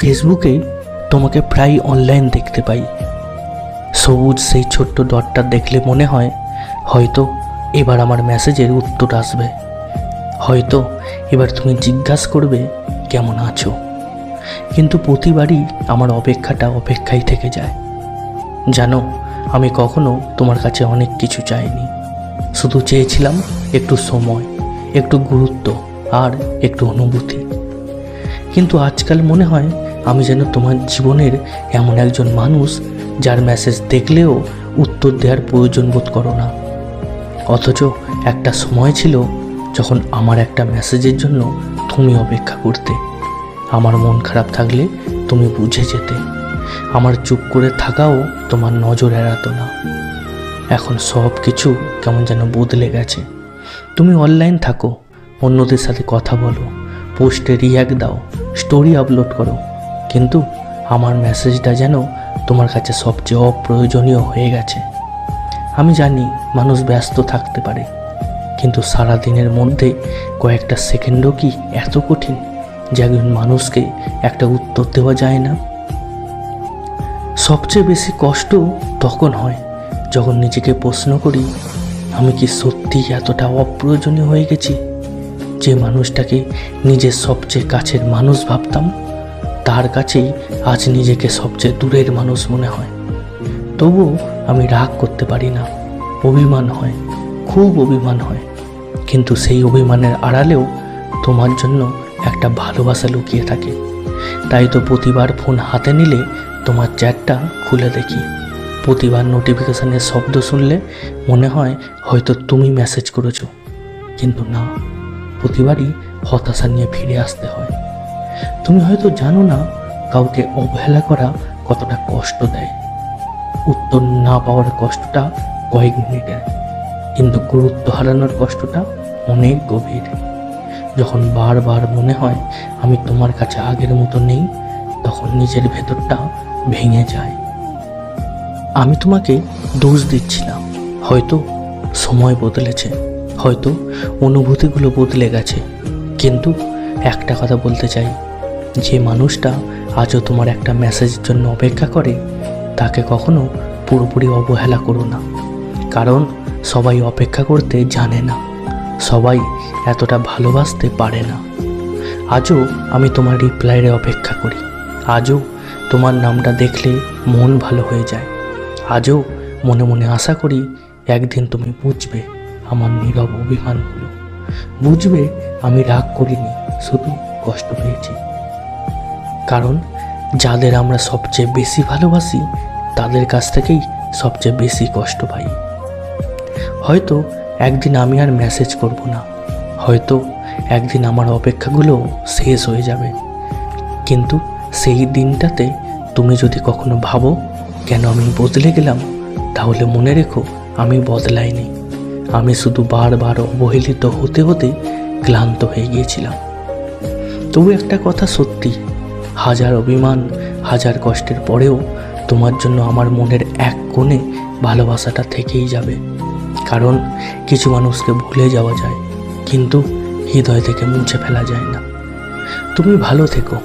ফেসবুকে তোমাকে প্রায় অনলাইন দেখতে পাই। সবুজ সেই ছোট্ট ডটটা দেখলে মনে হয় হয়তো এবার আমার মেসেজের উত্তর আসবে, হয়তো এবার তুমি জিজ্ঞাসা করবে কেমন আছো। কিন্তু প্রতিবারই আমার অপেক্ষাটা অপেক্ষাই থেকে যায়। জানো, আমি কখনো তোমার কাছে অনেক কিছু চাইনি, শুধু চেয়েছিলাম একটু সময়, একটু গুরুত্ব আর একটু অনুভূতি। কিন্তু আজকাল মনে হয় আমি যেন তোমার জীবনের এমন একজন মানুষ যার মেসেজ দেখলেও উত্তর দেওয়ার প্রয়োজন বোধ করো না। অথচ একটা সময় ছিল যখন আমার একটা মেসেজের জন্য তুমি অপেক্ষা করতে। আমার মন খারাপ থাকলে তুমি বুঝে যেতে, আমার চুপ করে থাকাও তোমার নজর এড়াতো না। এখন সব কিছু কেমন যেন বদলে গেছে। তুমি অনলাইন থাকো, অন্যদের সাথে কথা বলো, পোস্টে রিঅ্যাক্ট দাও, স্টোরি আপলোড করো, কিন্তু আমার মেসেজটা যেন তোমার কাছে সবচেয়ে অপ্রয়োজনীয় হয়ে গেছে। আমি জানি মানুষ ব্যস্ত থাকতে পারে, কিন্তু সারা দিনের মধ্যে কয়েকটা সেকেন্ডও কি এত কঠিন যে একজন মানুষকে একটা উত্তর দেওয়া যায় না? সবচেয়ে বেশি কষ্ট তখন হয় যখন নিজেকে প্রশ্ন করি, আমি কি সত্যিই এতটা অপ্রয়োজনীয় হয়ে গেছি? যে মানুষটাকে নিজের সবচেয়ে কাছের মানুষ ভাবতাম, তার কাছেই আজ নিজেকে সবচেয়ে দূরের মানুষ মনে হয়। তবুও আমি রাগ করতে পারি না, অভিমান হয়, খুব অভিমান হয়। কিন্তু সেই অভিমানের আড়ালেও তোমার জন্য একটা ভালোবাসা লুকিয়ে থাকে। তাই তো প্রতিবার ফোন হাতে নিলে তোমার চ্যাটটা খুলে দেখি, প্রতিবার নোটিফিকেশনের শব্দ শুনলে মনে হয় হয়তো তুমি মেসেজ করেছো, কিন্তু না, প্রতিবারই হতাশা নিয়ে ফিরে আসতে হয়। তুমি হয়তো জানো না কাউকে অবহেলা করা কতটা কষ্ট দেয়। উত্তর না পাওয়ার কষ্টটা কয়েক মিনিটের, কিন্তু গুরুত্ব হারানোর কষ্টটা অনেক গভীর। যখন বারবার মনে হয় আমি তোমার কাছে আগের মতো নেই, তখন নিজের ভেতরটা ভেঙে যায়। আমি তোমাকে দোষ দিচ্ছি না, হয়তো সময় বদলেছে, হয়তো অনুভূতিগুলো বদলে গেছে, কিন্তু একটা কথা বলতে চাই, যে মানুষটা আজও তোমার একটা মেসেজের জন্য অপেক্ষা করে তাকে কখনো পুরোপুরি অবহেলা করো না। কারণ সবাই অপেক্ষা করতে জানে না, সবাই এতটা ভালোবাসতে পারে না। আজও আমি তোমার রিপ্লাইয়ের অপেক্ষা করি, আজও তোমার নামটা দেখলে মন ভালো হয়ে যায়, আজও মনে মনে আশা করি একদিন তুমি বুঝবে আমার নীরব অভিমানগুলো, বুঝবে আমি রাগ করিনি, শুধু কষ্ট পেয়েছি। কারণ যাদের আমরা সবচেয়ে বেশি ভালোবাসি তাদের কাছ থেকেই সবচেয়ে বেশি কষ্ট পাই। হয়তো একদিন আমি আর মেসেজ করব না, হয়তো একদিন আমার অপেক্ষাগুলো শেষ হয়ে যাবে, কিন্তু সেই দিনটাতে তুমি যদি কখনো ভাবো কেন আমি বদলে গেলাম, তাহলে মনে রেখো আমি বদলাইনি, আমি শুধু বারবার অবহেলিত হতে হতে ক্লান্ত হয়ে গিয়েছিলাম। তবু একটা কথা সত্যি, হাজার অভিমান, হাজার কষ্টের পরেও তোমার জন্য আমার মনের এক কোণে ভালোবাসাটা থেকেই যাবে। কারণ কিছু মানুষকে ভুলে যাওয়া যায়, কিন্তু হৃদয় থেকে মুছে ফেলা যায় না। তুমি ভালো থেকো,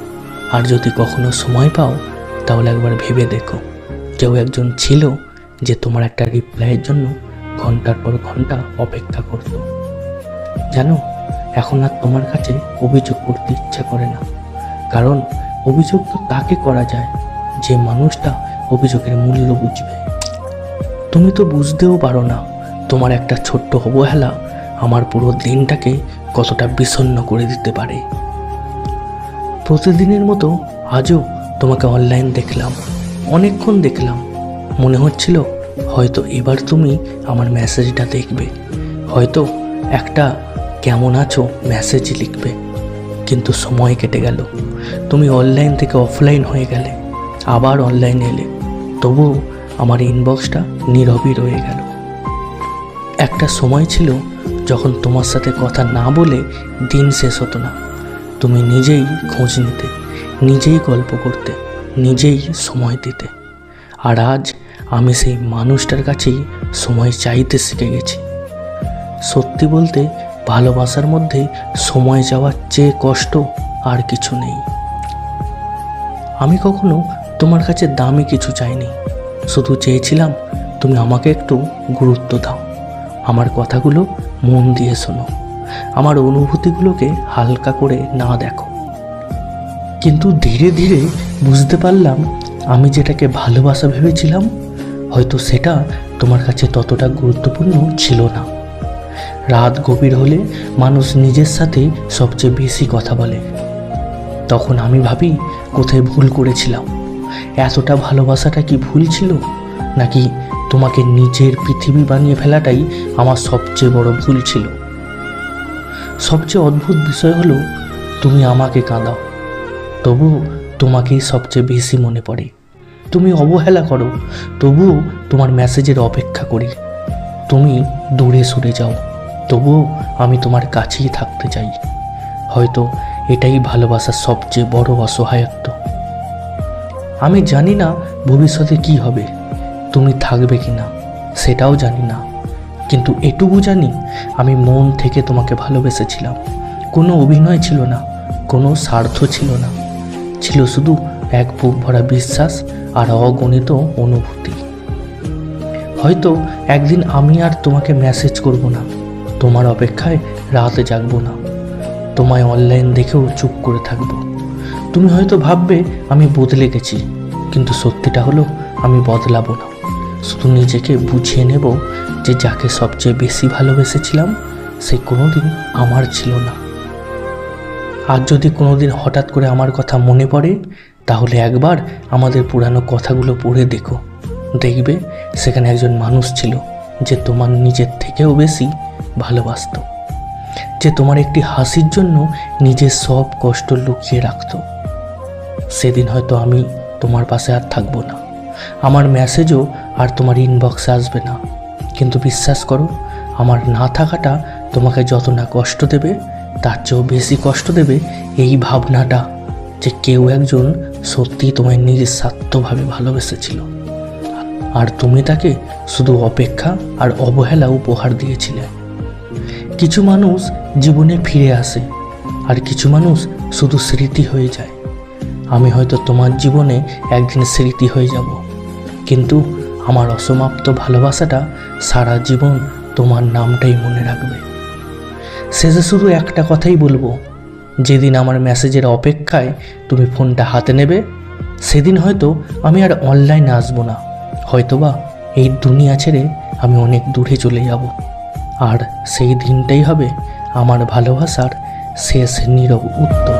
আর যদি কখনো সময় পাও তাহলে একবার ভেবে দেখো, কেউ একজন ছিল যে তোমার একটা রিপ্লাইয়ের জন্য ঘন্টার পর ঘন্টা অপেক্ষা করত। জানো, এখন আর তোমার কাছে অভিযোগ করতে ইচ্ছা করে না, কারণ অভিযোগ তো তাকে করা যায় যে মানুষটা অভিযোগের মূল্য বুঝবে। তুমি তো বুঝতেও পারো না তোমার একটা ছোট্ট অবহেলা আমার পুরো দিনটাকে কতটা বিষণ্ণ করে দিতে পারে। প্রতিদিনের মতো আজও তোমাকে অনলাইন দেখলাম, অনেকক্ষণ দেখলাম, মনে হচ্ছিল হয়তো এবার তুমি আমার মেসেজটা দেখবে, হয়তো একটা কেমন আছো মেসেজ লিখবে। কিন্তু সময় কেটে গেল, তুমি অনলাইন থেকে অফলাইন হয়ে গেলে, আবার অনলাইনে এলে, তবুও আমার ইনবক্সটা নীরবই রয়ে গেল। একটা সময় ছিল যখন তোমার সাথে কথা না বলে দিন শেষ হতো না। তুমি নিজেই খোঁজ নিতে, নিজেই গল্প করতে, নিজেই সময় দিতে। আর আজ আমি সেই মানুষটার কাছেই সময় চাইতে শিখে গেছি। সত্যি বলতে ভালোবাসার মধ্যে সময় যাওয়ার চেয়ে কষ্ট আর কিছু নেই। আমি কখনো তোমার কাছে দামি কিছু চাইনি, শুধু চেয়েছিলাম তুমি আমাকে একটু গুরুত্ব দাও, আমার কথাগুলো মন দিয়ে শোনো, আমার অনুভূতিগুলোকে হালকা করে না দেখো। কিন্তু ধীরে ধীরে বুঝতে পারলাম আমি যেটাকে ভালোবাসা ভেবেছিলাম হয়তো সেটা তোমার কাছে ততটা গুরুত্বপূর্ণ ছিল না। রাত গভীর হলে মানুষ নিজের সাথে সবচেয়ে বেশি কথা বলে। তখন আমি ভাবি কোথায় ভুল করেছিলাম, এতটা ভালোবাসাটা কি ভুল ছিল, নাকি তোমাকে নিজের পৃথিবী বানিয়ে ফেলাটাই আমার সবচেয়ে বড় ভুল ছিল। সবচেয়ে অদ্ভুত বিষয় হলো তুমি আমাকে কাঁদাও, তবুও তোমাকেই সবচেয়ে বেশি মনে পড়ে। তুমি অবহেলা করো, তবুও তোমার মেসেজের অপেক্ষা করি। তুমি দূরে সরে যাও, তবুও আমি তোমার কাছেই থাকতে চাই। হয়তো এটাই ভালোবাসার সবচেয়ে বড় অসহায়ত্ব। আমি জানি না ভবিষ্যতে কি হবে, তুমি থাকবে কি না সেটাও জানি না, কিন্তু এটুকু জানি আমি মন থেকে তোমাকে ভালোবেসেছিলাম। কোনো অভিনয় ছিল না, কোনো স্বার্থ ছিল না, ছিল শুধু এক বুক ভরা বিশ্বাস আর অগণিত অনুভূতি। হয়তো একদিন আমি আর তোমাকে মেসেজ করব না, তোমার অপেক্ষায় রাতে জাগবো না, তোমায় অনলাইন দেখেও চুপ করে থাকবো। তুমি হয়তো ভাববে আমি বদলে গেছি, কিন্তু সত্যিটা হলো আমি বদলাবো না। শুধু নিজেকে বুঝিয়ে নেব যে যাকে সবচেয়ে বেশি ভালোবেসেছিলাম সে কোনোদিন আমার ছিল না। আর যদি কোনোদিন হঠাৎ করে আমার কথা মনে পড়ে, তাহলে একবার আমাদের পুরানো কথাগুলো পড়ে দেখো, দেখবে সেখানে একজন মানুষ ছিল যে তোমার নিজের থেকেও বেশি ভালোবাসত, যে তোমার একটি হাসির জন্য নিজের সব কষ্ট লুকিয়ে রাখত। সেদিন হয়তো আমি তোমার পাশে আর থাকবো না, আমার মেসেজও আর তোমার ইনবক্সে আসবে না, কিন্তু বিশ্বাস করো আমার না থাকাটা তোমাকে যত না কষ্ট দেবে তার চেয়েও বেশি কষ্ট দেবে এই ভাবনাটা যে কেউ একজন সত্যিই তোমায় নিজের স্বার্থভাবে ভালোবেসেছিল, আর তুমি তাকে শুধু অপেক্ষা আর অবহেলা উপহার দিয়েছিলে। কিছু মানুষ জীবনে ফিরে আসে, আর কিছু মানুষ শুধু স্মৃতি হয়ে যায়। আমি হয়তো তোমার জীবনে একদিন স্মৃতি হয়ে যাব, কিন্তু আমার অসমাপ্ত ভালোবাসাটা সারা জীবন তোমার নামটাই মনে রাখবে। শেষে শুধু একটা কথাই বলবো, যেদিন আমার মেসেজের অপেক্ষায় তুমি ফোনটা হাতে নেবে, সেদিন হয়তো আমি আর অনলাইনে আসবো না, হয়তোবা এই দুনিয়া ছেড়ে আমি অনেক দূরে চলে যাব। আর সেই দিনটাই হবে আমার ভালোবাসার শেষ নীরব উত্তর।